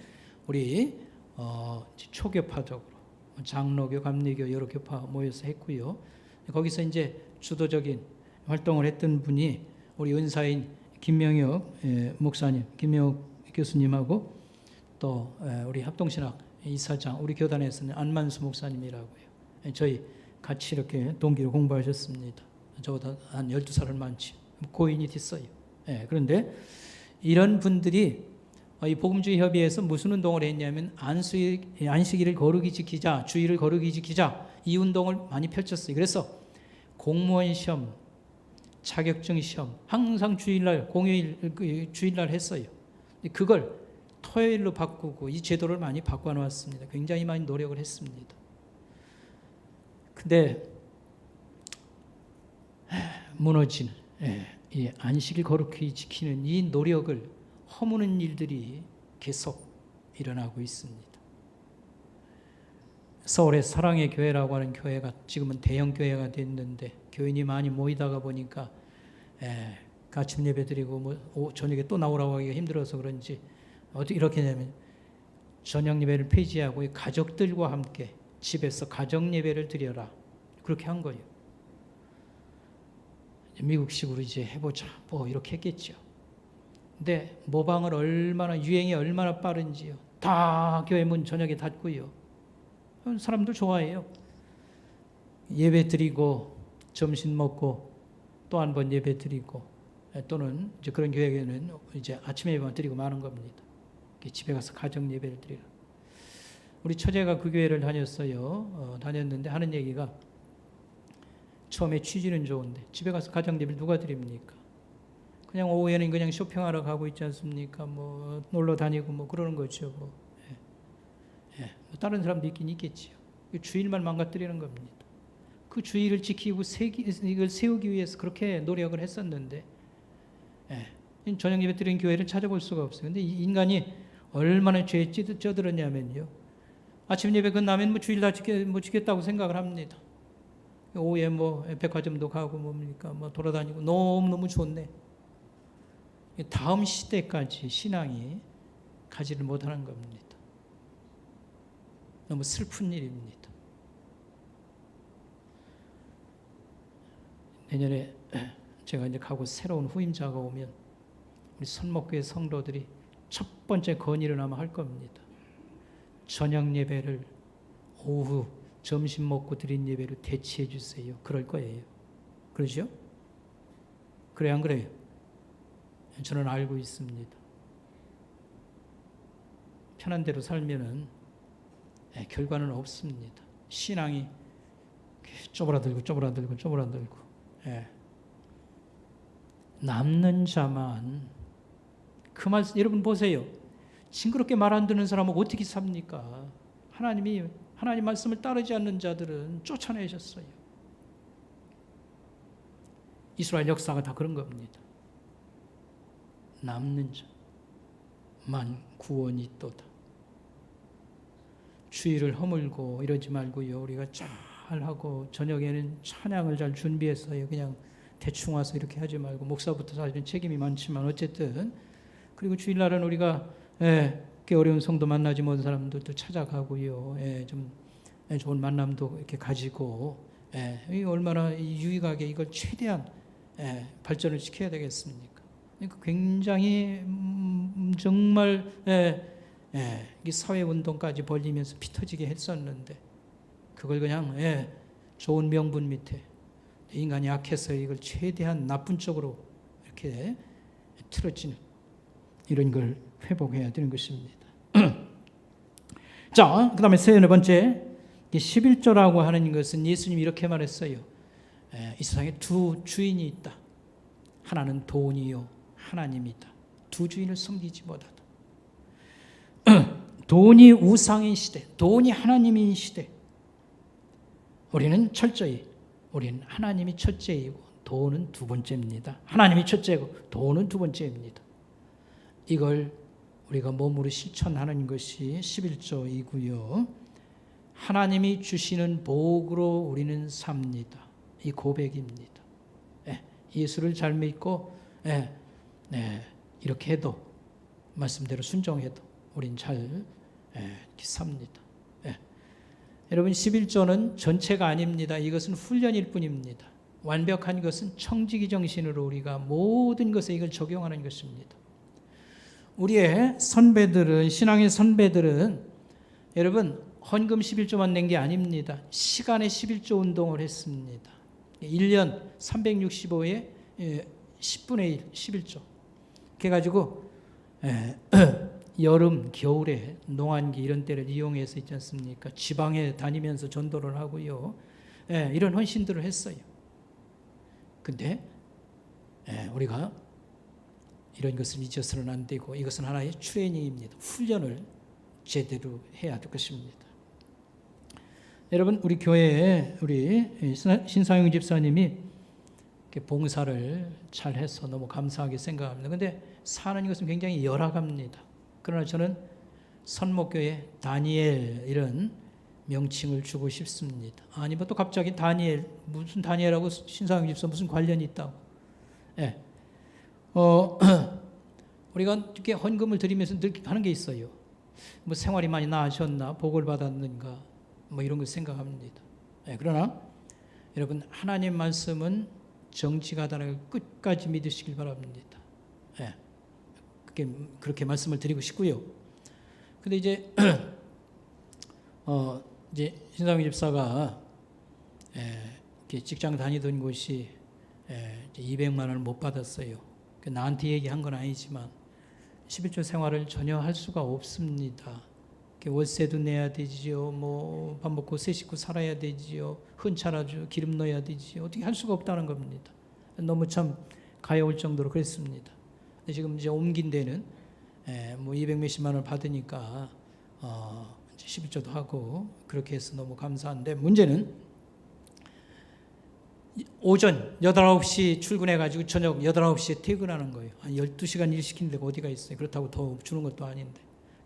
우리 초교파적으로 장로교, 감리교 여러 교파 모여서 했고요. 거기서 이제 주도적인 활동을 했던 분이 우리 은사인 김명혁 목사님, 김명혁 교수님하고 또 우리 합동신학 이사장, 우리 교단에서는 안만수 목사님이라고요. 저희 같이 이렇게 동기로 공부하셨습니다. 저보다 한 12살을 많지. 고인이 됐어요. 그런데 이런 분들이 이 복음주의 협의회에서 무슨 운동을 했냐면 안식일을 거룩히 지키자, 주일을 거룩히 지키자 이 운동을 많이 펼쳤어요. 그래서 공무원 시험, 자격증 시험 항상 주일날 공휴일 주일날 했어요. 그걸 토요일로 바꾸고 이 제도를 많이 바꿔놓았습니다. 굉장히 많이 노력을 했습니다. 근데 무너지는 이 안식일 거룩히 지키는 이 노력을 허무는 일들이 계속 일어나고 있습니다. 서울의 사랑의 교회라고 하는 교회가 지금은 대형 교회가 됐는데 교인이 많이 모이다가 보니까 아침 예배 드리고 뭐 저녁에 또 나오라고 하기가 힘들어서 그런지 어떻게 이렇게 하냐면 저녁 예배를 폐지하고 가족들과 함께 집에서 가정 예배를 드려라 그렇게 한 거예요. 미국식으로 이제 해보자 뭐 이렇게 했겠죠. 근데 모방을 유행이 얼마나 빠른지요. 다 교회 문 저녁에 닫고요. 사람들 좋아해요. 예배 드리고 점심 먹고 또 한 번 예배 드리고 또는 이제 그런 교회에는 이제 아침 예배만 드리고 마는 겁니다. 집에 가서 가정 예배를 드리라. 우리 처제가 그 교회를 다녔어요. 다녔는데 하는 얘기가 처음에 취지는 좋은데 집에 가서 가정 예배를 누가 드립니까? 그냥 오후에는 그냥 쇼핑하러 가고 있지 않습니까? 뭐 놀러 다니고 뭐 그러는 거죠. 뭐. 뭐 다른 사람도 있긴 있겠지요. 주일만 망가뜨리는 겁니다. 그 주일을 지키고 이걸 세우기 위해서 그렇게 노력을 했었는데 저녁 예배 드리는 교회를 찾아볼 수가 없어요. 근데 이 인간이 얼마나 죄에 쪄들었냐면요. 아침 예배 끝나면 뭐 주일 다 지켰다고 생각을 합니다. 오후에 뭐 백화점도 가고 뭡니까 뭐 돌아다니고 너무 좋네. 다음 시대까지 신앙이 가지를 못하는 겁니다. 너무 슬픈 일입니다. 내년에 제가 이제 가고 새로운 후임자가 오면 우리 선목교회 성도들이 첫 번째 건의를 아마 할 겁니다. 저녁 예배를 오후 점심 먹고 드린 예배로 대체해 주세요. 그럴 거예요. 그러죠? 그래 안 그래요? 저는 알고 있습니다. 편한 대로 살면은 결과는 없습니다. 신앙이 쪼그라들고 남는 자만 그 말씀 여러분 보세요. 징그럽게 말 안 듣는 사람은 어떻게 삽니까? 하나님 말씀을 따르지 않는 자들은 쫓아내셨어요. 이스라엘 역사가 다 그런 겁니다. 남는 자만 구원이 있도다. 주의를 허물고 이러지 말고요. 우리가 잘하고 저녁에는 찬양을 잘 준비했어요. 그냥 대충 와서 이렇게 하지 말고 목사부터 사실은 책임이 많지만 어쨌든 그리고 주일날은 우리가 어려운 성도 만나지 못한 사람들도 찾아가고요. 좀 좋은 만남도 이렇게 가지고 얼마나 유익하게 이걸 최대한 발전을 시켜야 되겠습니까? 그러니까 굉장히 정말 사회운동까지 벌리면서 피 터지게 했었는데 그걸 그냥 좋은 명분 밑에 인간이 약해서 이걸 최대한 나쁜 쪽으로 이렇게 틀어지는 이런 걸 회복해야 되는 것입니다. 자, 그 다음에 세 번째 11조라고 하는 것은 예수님이 이렇게 말했어요. 이 세상에 두 주인이 있다. 하나는 돈이요 하나님이다. 두 주인을 섬기지 못하다. 돈이 우상인 시대, 돈이 하나님인 시대. 우리는 하나님이 첫째이고 돈은 두 번째입니다. 하나님이 첫째고 돈은 두 번째입니다. 이걸 우리가 몸으로 실천하는 것이 11조이고요. 하나님이 주시는 복으로 우리는 삽니다. 이 고백입니다. 예수를 잘 믿고 이렇게 해도 말씀대로 순종해도 우린 잘 삽니다. 여러분 11조는 전체가 아닙니다. 이것은 훈련일 뿐입니다. 완벽한 것은 청지기 정신으로 우리가 모든 것에 이걸 적용하는 것입니다. 우리의 선배들은 신앙의 선배들은 여러분 헌금 11조만 낸 게 아닙니다. 시간에 11조 운동을 했습니다. 1년 365에 10분의 1, 11조. 그래가지고 여름, 겨울에 농한기 이런 때를 이용해서 있지 않습니까? 지방에 다니면서 전도를 하고요. 이런 헌신들을 했어요. 근데 우리가 이런 것을 잊어서는 안 되고 이것은 하나의 트레이닝입니다. 훈련을 제대로 해야 될 것입니다. 여러분 우리 교회에 우리 신상영 집사님이 봉사를 잘해서 너무 감사하게 생각합니다. 그런데 사는 것은 굉장히 열악합니다. 그러나 저는 선목교회 다니엘 이런 명칭을 주고 싶습니다. 아니면 또 갑자기 다니엘 무슨 다니엘하고 신상영 집사 무슨 관련이 있다고? 우리가 이렇게 헌금을 드리면서 늘 하는 게 있어요. 뭐 생활이 많이 나아졌나, 복을 받았는가, 뭐 이런 걸 생각합니다. 그러나 여러분 하나님 말씀은 정직하다는 걸 끝까지 믿으시길 바랍니다. 그렇게 말씀을 드리고 싶고요. 근데 이제 이제 신상희 집사가 직장 다니던 곳이 200만 원을 못 받았어요. 나한테 얘기한 건 아니지만 11조 생활을 전혀 할 수가 없습니다. 월세도 내야 되지요. 뭐 밥 먹고 세 식구 살아야 되지요. 흔차라죠. 기름 넣어야 되지요. 어떻게 할 수가 없다는 겁니다. 너무 참 가여울 정도로 그랬습니다. 근데 지금 이제 옮긴 데는 뭐 200 몇십만 원을 받으니까 11조도 하고 그렇게 해서 너무 감사한데 문제는 오전 8, 9시 출근해가지고 저녁 8, 9시에 퇴근하는 거예요. 한 12시간 일 시키는 데가 어디가 있어요. 그렇다고 더 주는 것도 아닌데.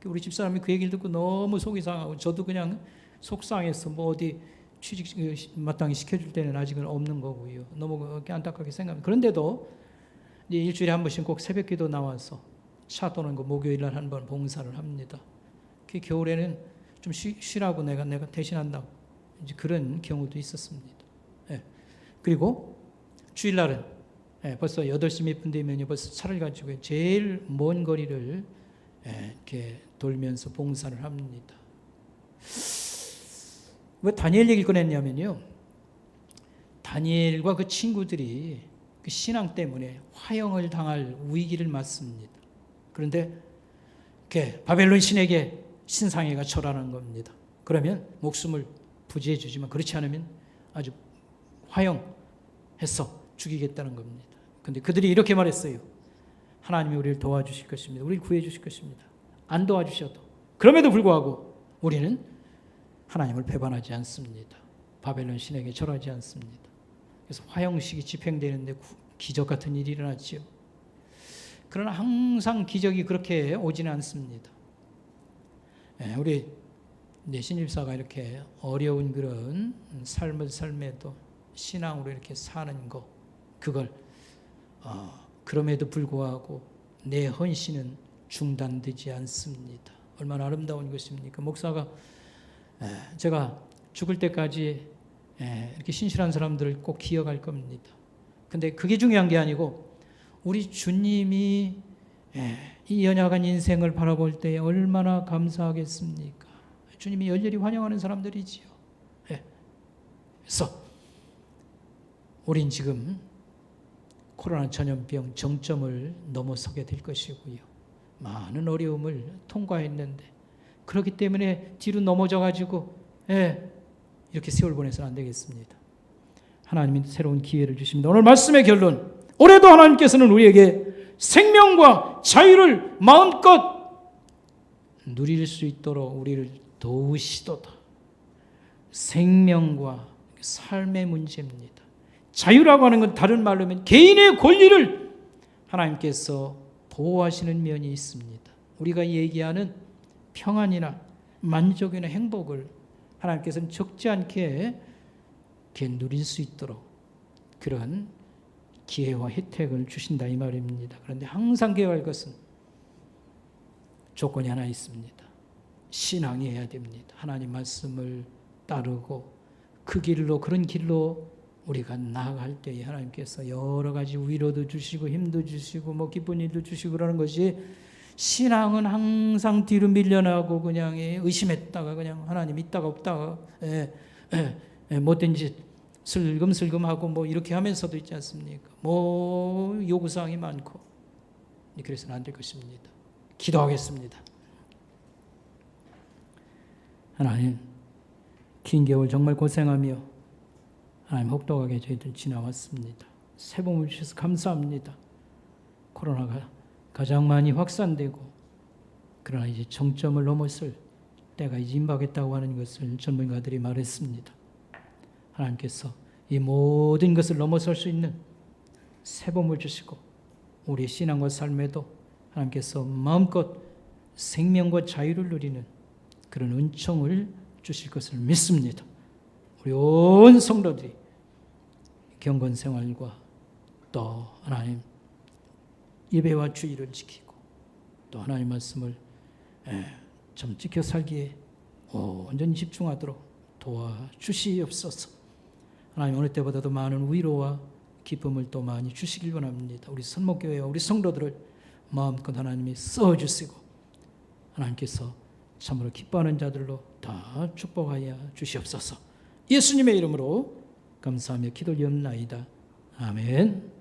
우리 집사람이 그 얘기를 듣고 너무 속이 상하고 저도 그냥 속상해서 뭐 어디 취직 마땅히 시켜줄 때는 아직은 없는 거고요. 너무 안타깝게 생각합니다. 그런데도 이제 일주일에 한 번씩 꼭 새벽기도 나와서 차 도는 거 목요일 날 한 번 봉사를 합니다. 그 겨울에는 좀 쉬라고 내가 대신한다고 이제 그런 경우도 있었습니다. 그리고 주일날은 벌써 8시 몇 분 되면요 벌써 차를 가지고 제일 먼 거리를 이렇게 돌면서 봉사를 합니다. 왜 다니엘 얘기를 꺼냈냐면요, 다니엘과 그 친구들이 그 신앙 때문에 화형을 당할 위기를 맞습니다. 그런데 이렇게 바벨론 신에게 신상회가 절하는 겁니다. 그러면 목숨을 부지해 주지만 그렇지 않으면 아주 화형해서 죽이겠다는 겁니다. 그런데 그들이 이렇게 말했어요. 하나님이 우리를 도와주실 것입니다. 우리를 구해 주실 것입니다. 안 도와주셔도 그럼에도 불구하고 우리는 하나님을 배반하지 않습니다. 바벨론 신에게 절하지 않습니다. 그래서 화형식이 집행되는데 기적 같은 일이 일어났지요. 그러나 항상 기적이 그렇게 오지는 않습니다. 우리 신집사가 이렇게 어려운 그런 삶에도 신앙으로 이렇게 사는 거, 그걸 그럼에도 불구하고 내 헌신은 중단되지 않습니다. 얼마나 아름다운 것입니까? 목사가 제가 죽을 때까지 이렇게 신실한 사람들을 꼭 기억할 겁니다. 근데 그게 중요한 게 아니고 우리 주님이 이 연약한 인생을 바라볼 때 얼마나 감사하겠습니까? 주님이 열렬히 환영하는 사람들이지요. 그래서 우린 지금 코로나 전염병 정점을 넘어서게 될 것이고요. 많은 어려움을 통과했는데 그렇기 때문에 뒤로 넘어져 가지고 이렇게 세월 보내서는 안 되겠습니다. 하나님이 새로운 기회를 주십니다. 오늘 말씀의 결론, 올해도 하나님께서는 우리에게 생명과 자유를 마음껏 누릴 수 있도록 우리를 도우시도다. 생명과 삶의 문제입니다. 자유라고 하는 건 다른 말로 하면 개인의 권리를 하나님께서 보호하시는 면이 있습니다. 우리가 얘기하는 평안이나 만족이나 행복을 하나님께서는 적지 않게 이렇게 누릴 수 있도록 그런 기회와 혜택을 주신다 이 말입니다. 그런데 항상 기억할 것은 조건이 하나 있습니다. 신앙이 해야 됩니다. 하나님 말씀을 따르고 그 길로, 그런 길로 우리가 나아갈 때에 하나님께서 여러 가지 위로도 주시고 힘도 주시고 기쁜 일도 주시고 그러는 것이, 신앙은 항상 뒤로 밀려나고 그냥 의심했다가 그냥 하나님 있다가 없다가 못된 짓 슬금슬금하고 이렇게 하면서도 있지 않습니까? 요구사항이 많고. 그래서는 안 될 것입니다. 기도하겠습니다. 하나님, 긴 겨울 정말 고생하며 하나님 혹독하게 저희들 지나왔습니다. 새 봄을 주셔서 감사합니다. 코로나가 가장 많이 확산되고 그러나 이제 정점을 넘었을 때가 이제 임박했다고 하는 것을 전문가들이 말했습니다. 하나님께서 이 모든 것을 넘어설 수 있는 새 봄을 주시고 우리의 신앙과 삶에도 하나님께서 마음껏 생명과 자유를 누리는 그런 은총을 주실 것을 믿습니다. 우리 온 성도들이 경건 생활과 또 하나님 예배와 주의를 지키고 또 하나님 말씀을 좀 지켜 살기에 온전히 집중하도록 도와주시옵소서. 하나님 어느 때보다도 많은 위로와 기쁨을 또 많이 주시길 원합니다. 우리 선목교회와 우리 성도들을 마음껏 하나님이 써주시고 하나님께서 참으로 기뻐하는 자들로 다 축복하여 주시옵소서. 예수님의 이름으로 감사하며 기도드리옵나이다. 아멘.